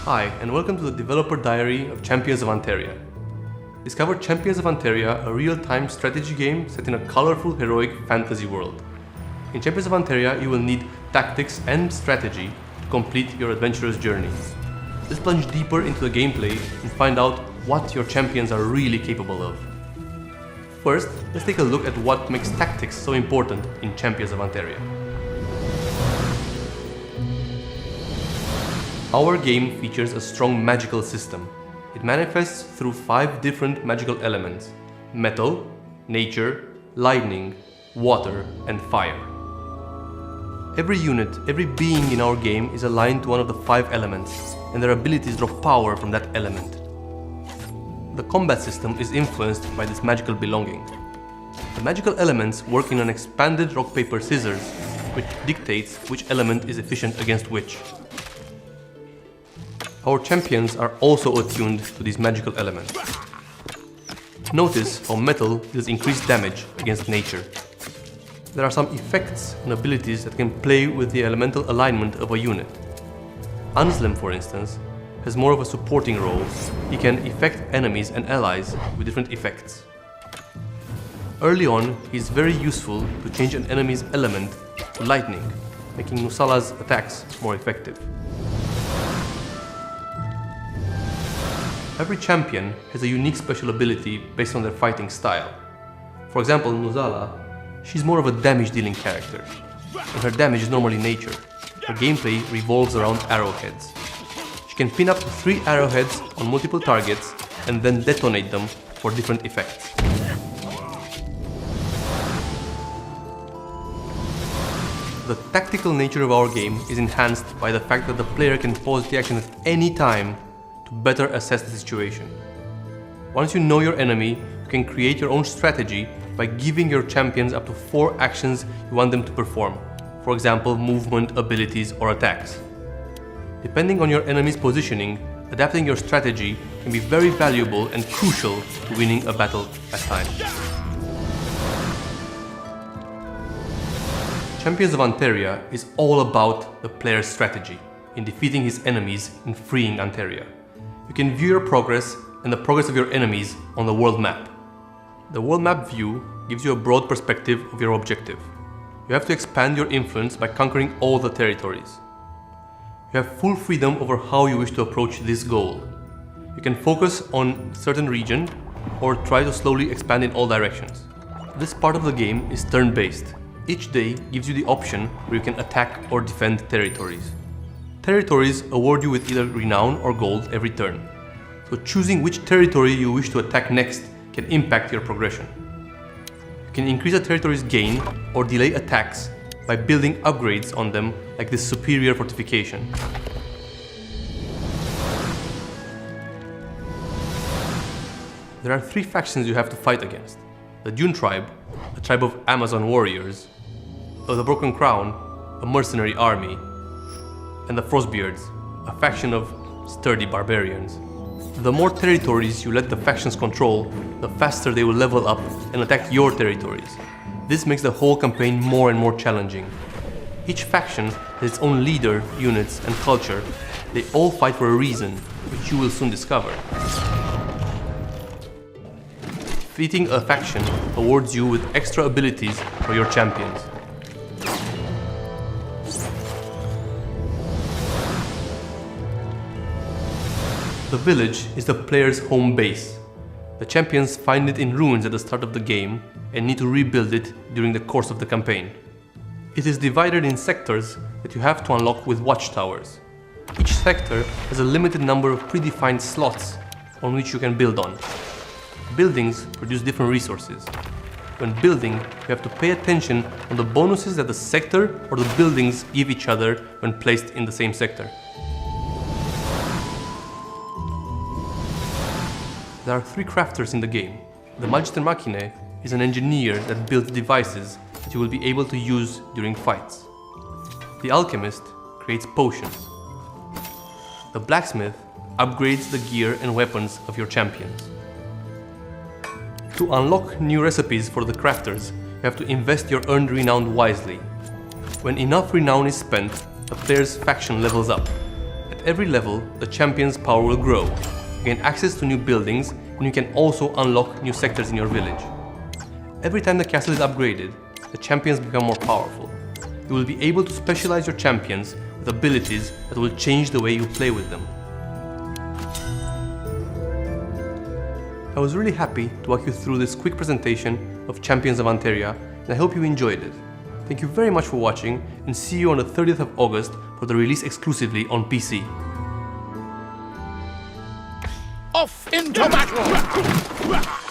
Hi, and welcome to the developer diary of Champions of Anteria. Discover Champions of Anteria, a real-time strategy game set in a colorful, heroic fantasy world. In Champions of Anteria, you will need tactics and strategy to complete your adventurous journey. Let's plunge deeper into the gameplay and find out what your champions are really capable of. First, let's take a look at what makes tactics so important in Champions of Anteria. Our game features a strong magical system. It manifests through 5 different magical elements: metal, nature, lightning, water, and fire. Every unit, every being in our game is aligned to one of the 5 elements, and their abilities draw power from that element. The combat system is influenced by this magical belonging. The magical elements work in an expanded rock, paper, scissors, which dictates which element is efficient against which. Our champions are also attuned to these magical elements. Notice how metal deals increased damage against nature. There are some effects and abilities that can play with the elemental alignment of a unit. Anslem, for instance, has more of a supporting role. He can affect enemies and allies with different effects. Early on, he is very useful to change an enemy's element to lightning, making Nusala's attacks more effective. Every champion has a unique special ability based on their fighting style. For example, Nusala, she's more of a damage-dealing character, and her damage is normally nature. Her gameplay revolves around arrowheads. She can pin up to 3 arrowheads on multiple targets and then detonate them for different effects. The tactical nature of our game is enhanced by the fact that the player can pause the action at any time to better assess the situation. Once you know your enemy, you can create your own strategy by giving your champions up to 4 actions you want them to perform. For example, movement, abilities, or attacks. Depending on your enemy's positioning, adapting your strategy can be very valuable and crucial to winning a battle at times. Champions of Anteria is all about the player's strategy in defeating his enemies and freeing Anteria. You can view your progress and the progress of your enemies on the world map. The world map view gives you a broad perspective of your objective. You have to expand your influence by conquering all the territories. You have full freedom over how you wish to approach this goal. You can focus on a certain region or try to slowly expand in all directions. This part of the game is turn-based. Each day gives you the option where you can attack or defend territories. Territories award you with either renown or gold every turn, so choosing which territory you wish to attack next can impact your progression. You can increase a territory's gain or delay attacks by building upgrades on them, like this superior fortification. There are 3 factions you have to fight against: the Dune tribe, a tribe of Amazon warriors, the Broken Crown, a mercenary army, and the Frostbeards, a faction of sturdy barbarians. The more territories you let the factions control, the faster they will level up and attack your territories. This makes the whole campaign more and more challenging. Each faction has its own leader, units, and culture. They all fight for a reason, which you will soon discover. Defeating a faction awards you with extra abilities for your champions. The village is the player's home base. The champions find it in ruins at the start of the game and need to rebuild it during the course of the campaign. It is divided in sectors that you have to unlock with watchtowers. Each sector has a limited number of predefined slots on which you can build on. Buildings produce different resources. When building, you have to pay attention on the bonuses that the sector or the buildings give each other when placed in the same sector. There are 3 crafters in the game. The Magister Machinae is an engineer that builds devices that you will be able to use during fights. The Alchemist creates potions. The Blacksmith upgrades the gear and weapons of your champions. To unlock new recipes for the crafters, you have to invest your earned renown wisely. When enough renown is spent, the player's faction levels up. At every level, the champion's power will grow. You gain access to new buildings, and you can also unlock new sectors in your village. Every time the castle is upgraded, the champions become more powerful. You will be able to specialize your champions with abilities that will change the way you play with them. I was really happy to walk you through this quick presentation of Champions of Anteria, and I hope you enjoyed it. Thank you very much for watching, and see you on the 30th of August for the release exclusively on PC. Off into battle!